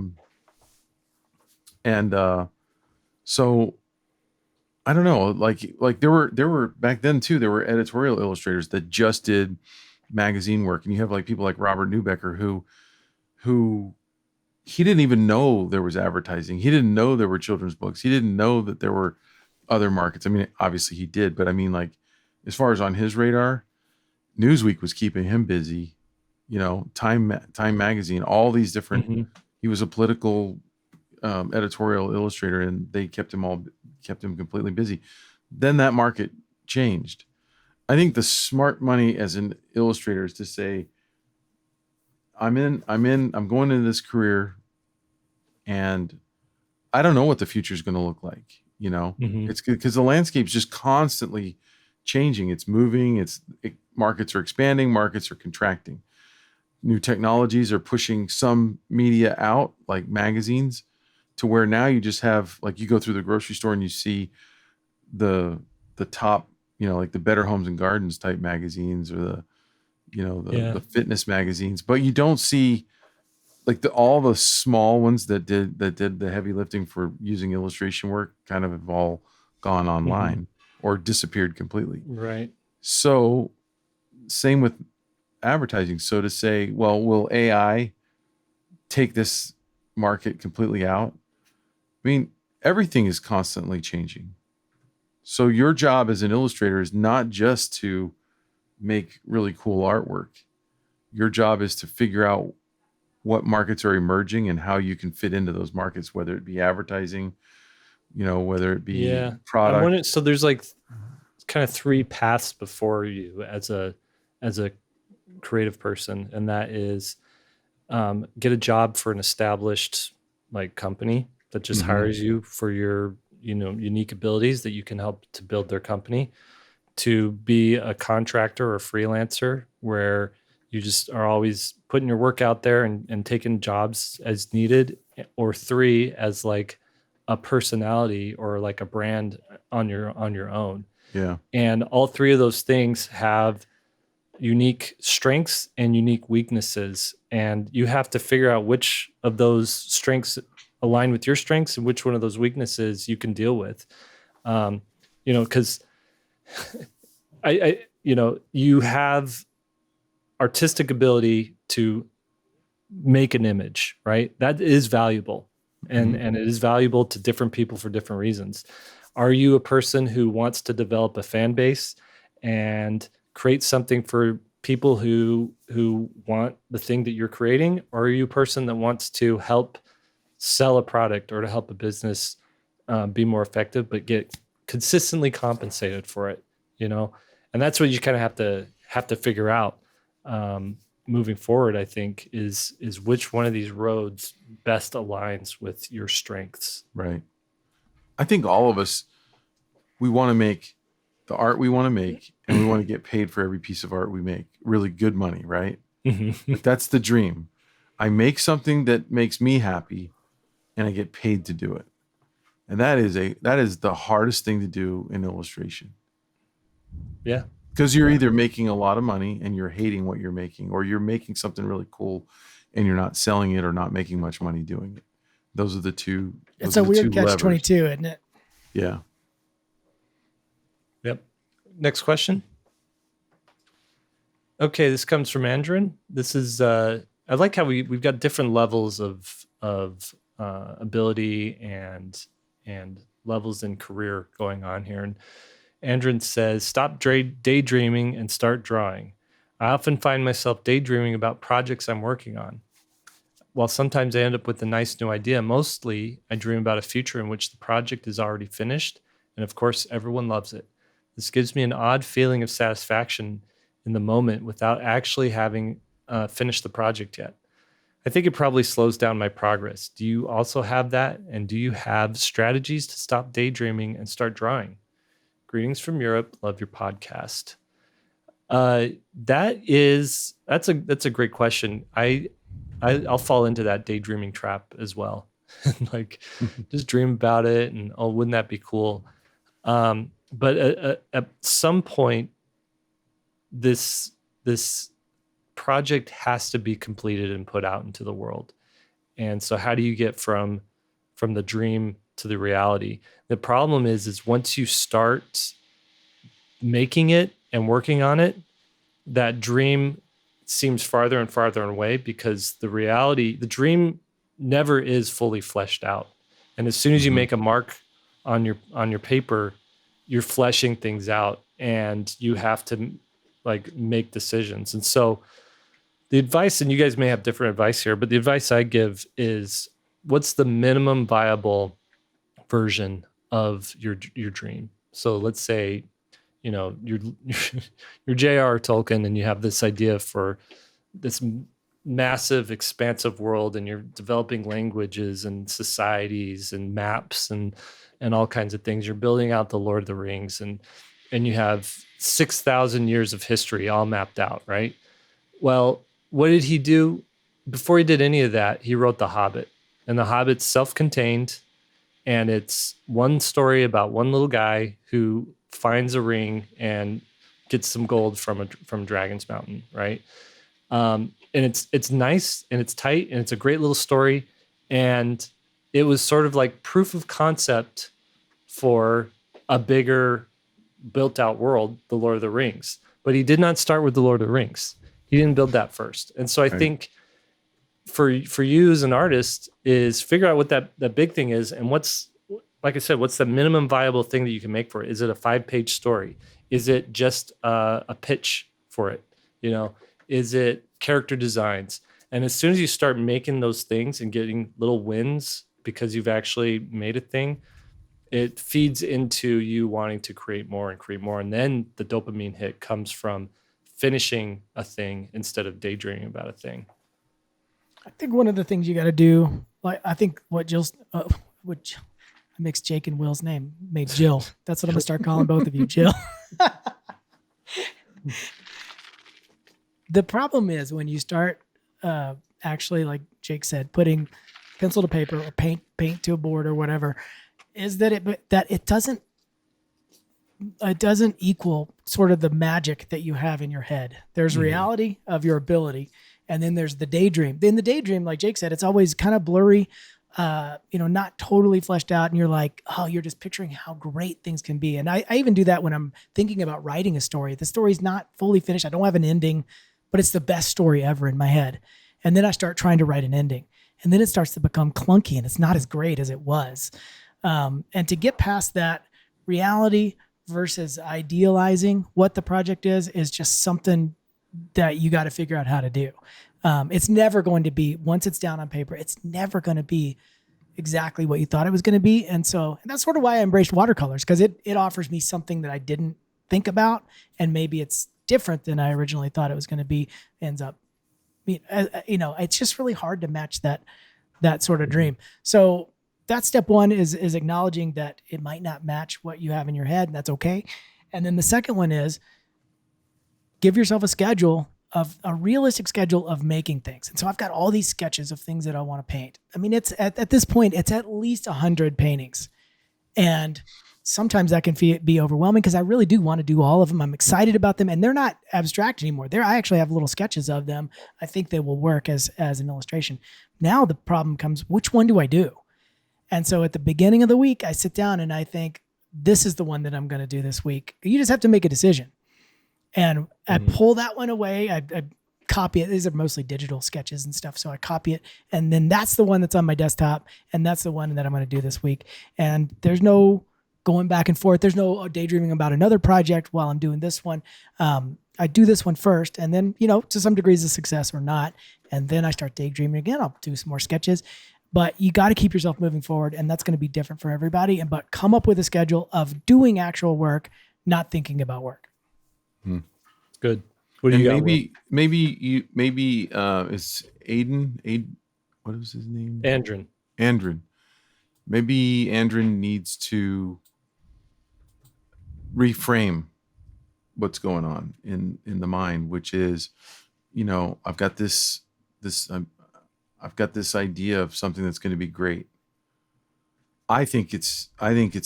So I don't know, like there were back then too, there were editorial illustrators that just did magazine work, and you have like people like Robert Newbecker who he didn't even know there was advertising. He didn't know there were children's books. He didn't know that there were other markets. I mean, obviously he did, but I mean, like, as far as on his radar, Newsweek was keeping him busy. Time Magazine, all these different. Mm-hmm. He was a political editorial illustrator, and they kept him completely busy. Then that market changed. I think the smart money as an illustrator is to say, I'm going into this career, and I don't know what the future is going to look like. Mm-hmm. It's because the landscape's just constantly changing. It's moving. Markets are expanding. Markets are contracting. New technologies are pushing some media out, like magazines, to where now you just have, like, you go through the grocery store and you see the top, like the Better Homes and Gardens type magazines, or the fitness magazines, but you don't see like all the small ones that did the heavy lifting for using illustration work kind of have all gone online or disappeared completely. Right. So same with advertising. So to say, well, will AI take this market completely out? I mean, everything is constantly changing. So your job as an illustrator is not just to make really cool artwork. Your job is to figure out what markets are emerging and how you can fit into those markets, whether it be advertising, whether it be product. So there's like kind of three paths before you as a creative person, and that is get a job for an established like company that just hires you for your unique abilities that you can help to build their company, to be a contractor or freelancer where you just are always putting your work out there and taking jobs as needed, or three, as like a personality or like a brand on your own. Yeah. And all three of those things have unique strengths and unique weaknesses. And you have to figure out which of those strengths align with your strengths and which one of those weaknesses you can deal with. Because you have artistic ability to make an image, right? That is valuable. And it is valuable to different people for different reasons. Are you a person who wants to develop a fan base and create something for people who want the thing that you're creating? Or are you a person that wants to help sell a product or to help a business be more effective, but get consistently compensated for it? And that's what you kind of have to figure out moving forward, I think, is which one of these roads best aligns with your strengths. Right. I think all of us, we want to make the art we want to make, and we want to get paid for every piece of art we make. Really good money, right? Like, that's the dream. I make something that makes me happy, and I get paid to do it. And that is the hardest thing to do in illustration. Yeah. Because you're either making a lot of money and you're hating what you're making, or you're making something really cool and you're not selling it or not making much money doing it. Those are the two. It's a weird catch-22, isn't it? Yeah. Yep. Next question. Okay, this comes from Andrin. This is I like how we've got different levels of ability and levels in career going on here. And Andrin says, stop daydreaming and start drawing. I often find myself daydreaming about projects I'm working on. While sometimes I end up with a nice new idea, mostly I dream about a future in which the project is already finished, and of course, everyone loves it. This gives me an odd feeling of satisfaction in the moment without actually having finished the project yet. I think it probably slows down my progress. Do you also have that? And do you have strategies to stop daydreaming and start drawing? Greetings from Europe. Love your podcast. That's a great question. I'll fall into that daydreaming trap as well. Like, just dream about it and, oh, wouldn't that be cool? But at some point, this project has to be completed and put out into the world. And so how do you get from the dream to the reality? The problem is once you start making it and working on it, that dream seems farther and farther away, because the dream never is fully fleshed out. And as soon as you make a mark on your paper, you're fleshing things out, and you have to like make decisions. And so the advice, and you guys may have different advice here, but the advice I give is, what's the minimum viable version of your dream? So let's say, you know, you're J.R. Tolkien and you have this idea for this massive expansive world, and you're developing languages and societies and maps and all kinds of things. You're building out the Lord of the Rings, and you have 6,000 years of history all mapped out, right? Well, what did he do before he did any of that? He wrote The Hobbit, and The Hobbit's self-contained, and it's one story about one little guy who finds a ring and gets some gold from Dragon's Mountain, right? And it's nice and it's tight and it's a great little story, and it was sort of like proof of concept for a bigger built out world, the Lord of the Rings. But he did not start with the Lord of the Rings. He didn't build that first. And so I think for you as an artist is figure out what that big thing is, and what's, like I said, what's the minimum viable thing that you can make for it? Is it a 5-page story? Is it just a pitch for it? You know, is it character designs? And as soon as you start making those things and getting little wins because you've actually made a thing, it feeds into you wanting to create more and create more. And then the dopamine hit comes from finishing a thing instead of daydreaming about a thing. I think one of the things you got to do, like I think what Jill's, which I mixed Jake and Will's name, made Jill. That's what I'm gonna start calling both of you, Jill. The problem is when you start actually, like Jake said, putting pencil to paper or paint to a board or whatever, is that it doesn't equal sort of the magic that you have in your head. There's reality of your ability, and then there's the daydream. Then the daydream, like Jake said, it's always kind of blurry, not totally fleshed out. And you're like, oh, you're just picturing how great things can be. And I even do that when I'm thinking about writing a story. The story's not fully finished. I don't have an ending, but it's the best story ever in my head. And then I start trying to write an ending, and then it starts to become clunky and it's not as great as it was. And to get past that reality versus idealizing what the project is just something that you got to figure out how to do. It's never going to be, once it's down on paper, it's never going to be exactly what you thought it was going to be. And that's sort of why I embraced watercolors, because it offers me something that I didn't think about, and maybe it's different than I originally thought it was going to be. Ends up, it's just really hard to match that sort of dream. So that's step one, is acknowledging that it might not match what you have in your head, and that's okay. And then the second one is give yourself a realistic schedule of making things. And so I've got all these sketches of things that I want to paint. I mean, it's at this point, it's at least 100 paintings. And sometimes that can be overwhelming, because I really do want to do all of them. I'm excited about them, and they're not abstract anymore. I actually have little sketches of them. I think they will work as an illustration. Now the problem comes, which one do I do? And so at the beginning of the week, I sit down and I think, this is the one that I'm going to do this week. You just have to make a decision. And I pull that one away. I copy it. These are mostly digital sketches and stuff. So I copy it. And then that's the one that's on my desktop. And that's the one that I'm going to do this week. And there's no going back and forth. There's no daydreaming about another project while I'm doing this one. I do this one first, and then, to some degrees of success or not. And then I start daydreaming again. I'll do some more sketches. But you got to keep yourself moving forward, and that's going to be different for everybody. But come up with a schedule of doing actual work, not thinking about work. Good. What do you got? Maybe it's Aiden. What was his name? Andrin. Maybe Andrin needs to reframe what's going on in the mind, which is, I've got this idea of something that's going to be great. I think it's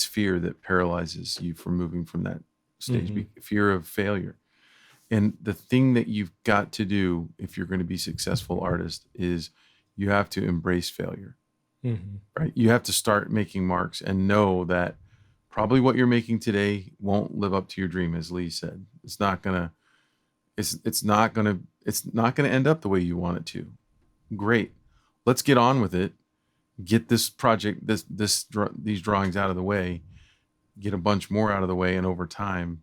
fear that paralyzes you from moving from that stage, fear of failure. And the thing that you've got to do if you're going to be a successful artist is you have to embrace failure, right? You have to start making marks and know that probably what you're making today won't live up to your dream. As Lee said, it's not going to end up the way you want it to. Great. Let's get on with it. Get this project, these drawings out of the way, get a bunch more out of the way. And over time,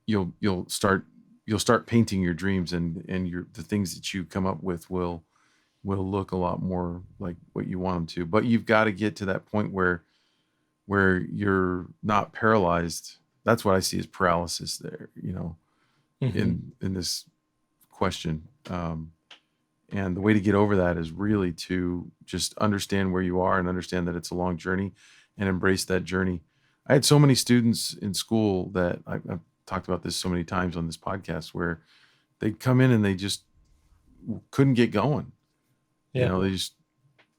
you'll start painting your dreams, and the things that you come up with will look a lot more like what you want them to. But you've got to get to that point where you're not paralyzed. That's what I see as paralysis there, in this question. And the way to get over that is really to just understand where you are and understand that it's a long journey and embrace that journey. I had so many students in school that I've talked about this so many times on this podcast, where they'd come in and they just couldn't get going. Yeah.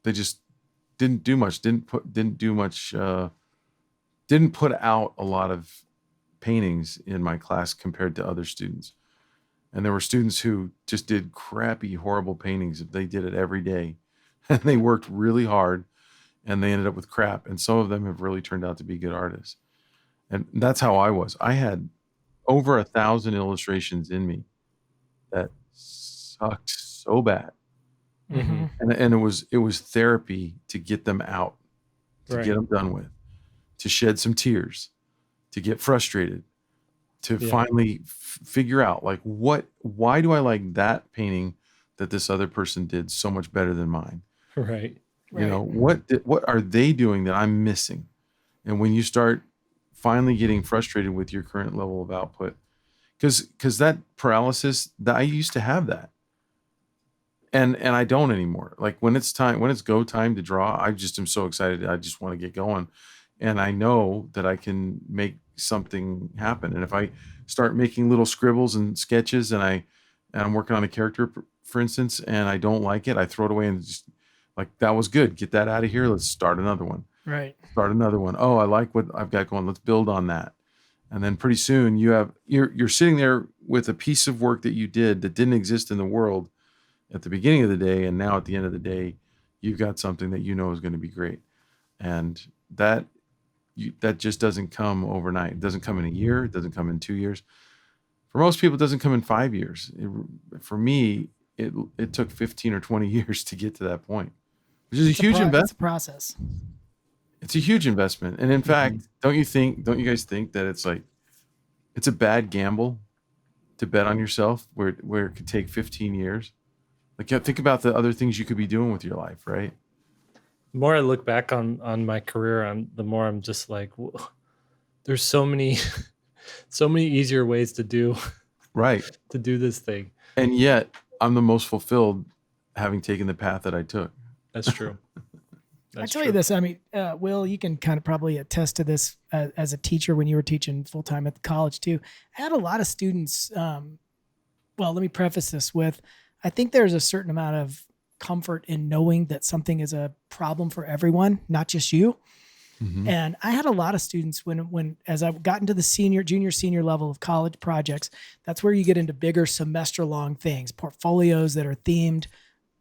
They just didn't do much, didn't put out a lot of paintings in my class compared to other students. And there were students who just did crappy, horrible paintings. They did it every day and they worked really hard and they ended up with crap. And some of them have really turned out to be good artists. And that's how I was. I had over 1,000 illustrations in me that sucked so bad. Mm-hmm. And it was therapy to get them out, to get them done with, to shed some tears, to get frustrated, to finally figure out like why do I like that painting that this other person did so much better than mine? Right. What are they doing that I'm missing? And when you start finally getting frustrated with your current level of output, because that paralysis, that I used to have that. And I don't anymore. Like when it's go time to draw, I just am so excited. I just want to get going. And I know that I can make something happen. And if I start making little scribbles and sketches and I'm working on a character, for instance, and I don't like it, I throw it away and just like, that was good. Get that out of here. Let's start another one. Right. Start another one. Oh, I like what I've got going. Let's build on that. And then pretty soon you're sitting there with a piece of work that you did that didn't exist in the world at the beginning of the day. And now at the end of the day, you've got something that is going to be great. And that just doesn't come overnight. It doesn't come in a year. It doesn't come in 2 years. For most people, it doesn't come in 5 years. For me, it took 15 or 20 years to get to that point, which is a huge investment. It's a process. It's a huge investment. And in fact, don't you guys think that it's a bad gamble to bet on yourself where it could take 15 years? Like, think about the other things you could be doing with your life, right? The more I look back on my career, the more I'm just like, there's so many easier ways to do this thing. And yet I'm the most fulfilled having taken the path that I took. That's true. I tell you this, I mean, Will, you can kind of probably attest to this as a teacher when you were teaching full time at the college too. I had a lot of students. Well, let me preface this with, I think there's a certain amount of comfort in knowing that something is a problem for everyone, not just you. Mm-hmm. And I had a lot of students when as I got into the junior, senior level of college projects, that's where you get into bigger semester long things, portfolios that are themed,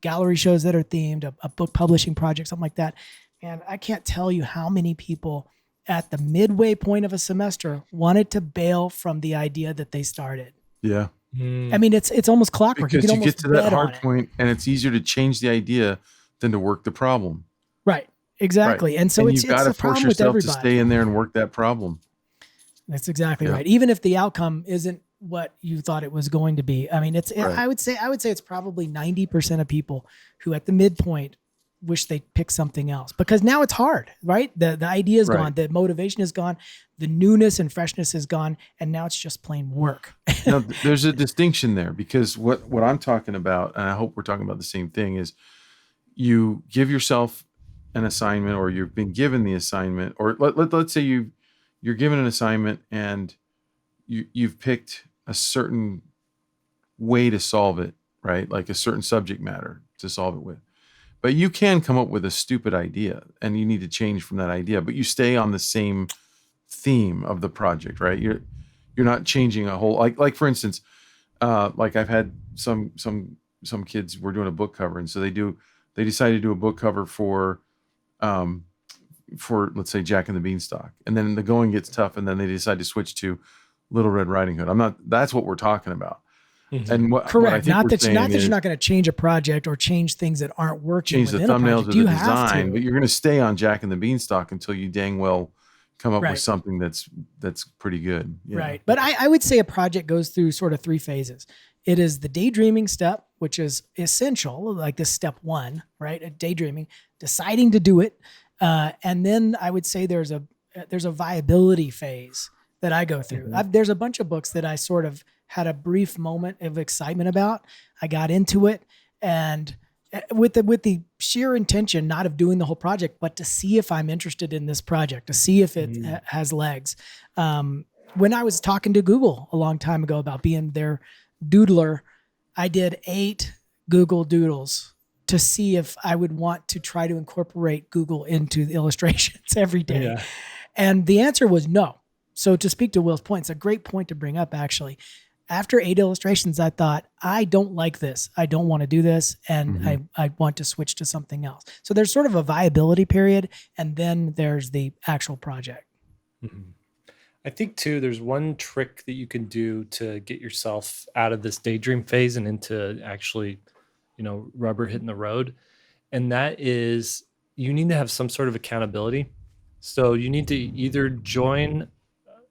gallery shows that are themed, a book publishing project, something like that. And I can't tell you how many people at the midway point of a semester wanted to bail from the idea that they started. Yeah. I mean, it's almost clockwork. Because you get to that hard point and it's easier to change the idea than to work the problem. Right. Exactly. Right. And so you've got to force yourself to stay in there and work that problem. That's exactly right. Even if the outcome isn't what you thought it was going to be. I mean, I would say it's probably 90% of people who at the midpoint wish they picked something else, because now it's hard, right? The idea is gone. The motivation is gone. The newness and freshness is gone. And now it's just plain work. Now, there's a distinction there, because what I'm talking about, and I hope we're talking about the same thing, is you give yourself an assignment, or you've been given the assignment, or let's say you're given an assignment and you've picked a certain way to solve it, right? Like a certain subject matter to solve it with. But you can come up with a stupid idea and you need to change from that idea, but you stay on the same theme of the project, right? You're not changing a whole, like for instance, like I've had some kids were doing a book cover, and so they decided to do a book cover for let's say Jack and the Beanstalk, and then the going gets tough, and then they decide to switch to Little Red Riding Hood. That's what we're talking about. Mm-hmm. And correct. Not that you're not going to change a project or change things that aren't working. Change the thumbnails or the design, but you're going to stay on Jack and the Beanstalk until you dang well come up with Right. something that's pretty good. Yeah. Right. But I would say a project goes through sort of three phases. It is the daydreaming step, which is essential, like this step one, right? A daydreaming, deciding to do it. And then I would say there's a viability phase that I go through. There's a bunch of books that I sort of had a brief moment of excitement about. I got into it, and with the sheer intention, not of doing the whole project, but to see if I'm interested in this project, to see if it has legs. When I was talking to Google a long time ago about being their doodler, I did 8 Google Doodles to see if I would want to try to incorporate Google into the illustrations every day. Yeah. And the answer was no. So to speak to Will's point, it's a great point to bring up, actually. After 8 illustrations, I thought, I don't like this. I don't want to do this. And I want to switch to something else. So there's sort of a viability period. And then there's the actual project. I think too, there's one trick that you can do to get yourself out of this daydream phase and into actually, rubber hitting the road. And that is, you need to have some sort of accountability. So you need to either join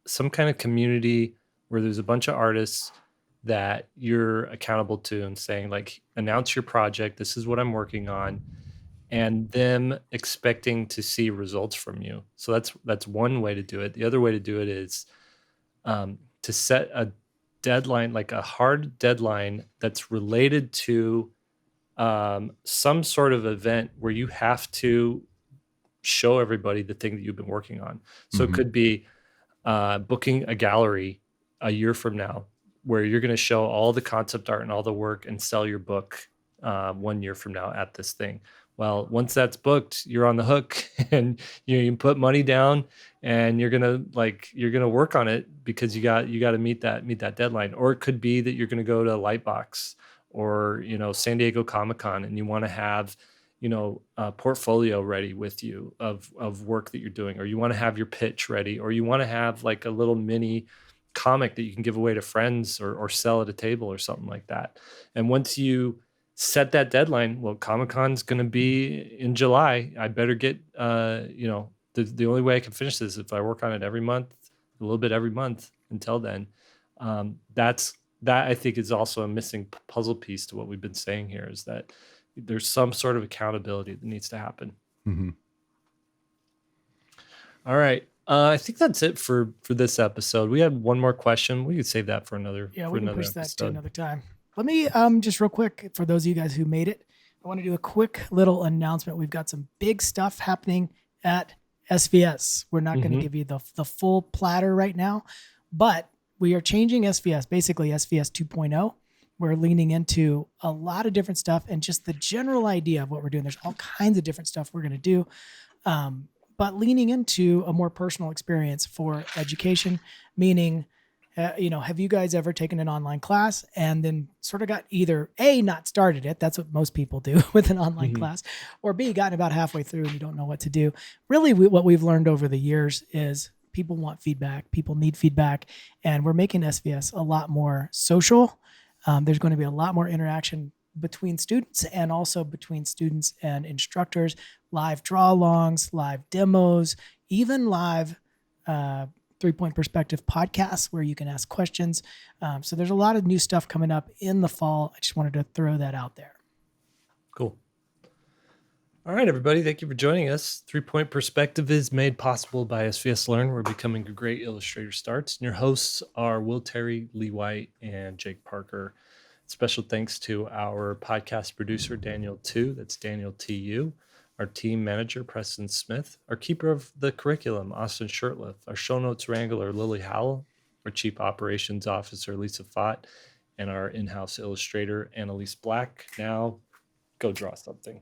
some kind of community where there's a bunch of artists that you're accountable to and saying, like, announce your project. This is what I'm working on. And them expecting to see results from you. So that's one way to do it. The other way to do it is to set a deadline, like a hard deadline that's related to some sort of event where you have to show everybody the thing that you've been working on. So it could be booking a gallery a year from now where you're going to show all the concept art and all the work and sell your book 1 year from now at this thing. Well, once that's booked, you're on the hook, and you can put money down, and you're gonna work on it because you got to meet that deadline. Or it could be that you're gonna go to Lightbox or San Diego Comic-Con, and you want to have a portfolio ready with you of work that you're doing, or you want to have your pitch ready, or you want to have like a little mini comic that you can give away to friends or sell at a table or something like that. And once you set that deadline, well, Comic-Con's going to be in July. I better get, the only way I can finish this is if I work on it every month, a little bit every month until then. That I think is also a missing puzzle piece to what we've been saying here, is that there's some sort of accountability that needs to happen. All right. I think that's it for this episode. We had one more question. We could save that for another. Yeah, we can push that to another time. Let me just real quick, for those of you guys who made it, I want to do a quick little announcement. We've got some big stuff happening at SVS. We're not going to give you the full platter right now, but we are changing SVS, basically SVS 2.0. We're leaning into a lot of different stuff and just the general idea of what we're doing. There's all kinds of different stuff we're going to do, but leaning into a more personal experience for education, meaning, have you guys ever taken an online class and then sort of got either A, not started it? That's what most people do with an online class, or B, gotten about halfway through and you don't know what to do. Really, what we've learned over the years is people want feedback. People need feedback. And we're making SVS a lot more social. There's going to be a lot more interaction between students and also between students and instructors, live draw-alongs, live demos, even live 3-Point Perspective podcasts where you can ask questions. So there's a lot of new stuff coming up in the fall. I just wanted to throw that out there. Cool. All right, everybody. Thank you for joining us. 3-Point Perspective is made possible by SVS Learn, where becoming a great illustrator starts. And your hosts are Will Terry, Lee White, and Jake Parker. Special thanks to our podcast producer, Daniel Tu. That's Daniel TU. Our team manager, Preston Smith. Our keeper of the curriculum, Austin Shirtliff. Our show notes wrangler, Lily Howell. Our chief operations officer, Lisa Fott. And our in-house illustrator, Annalise Black. Now, go draw something.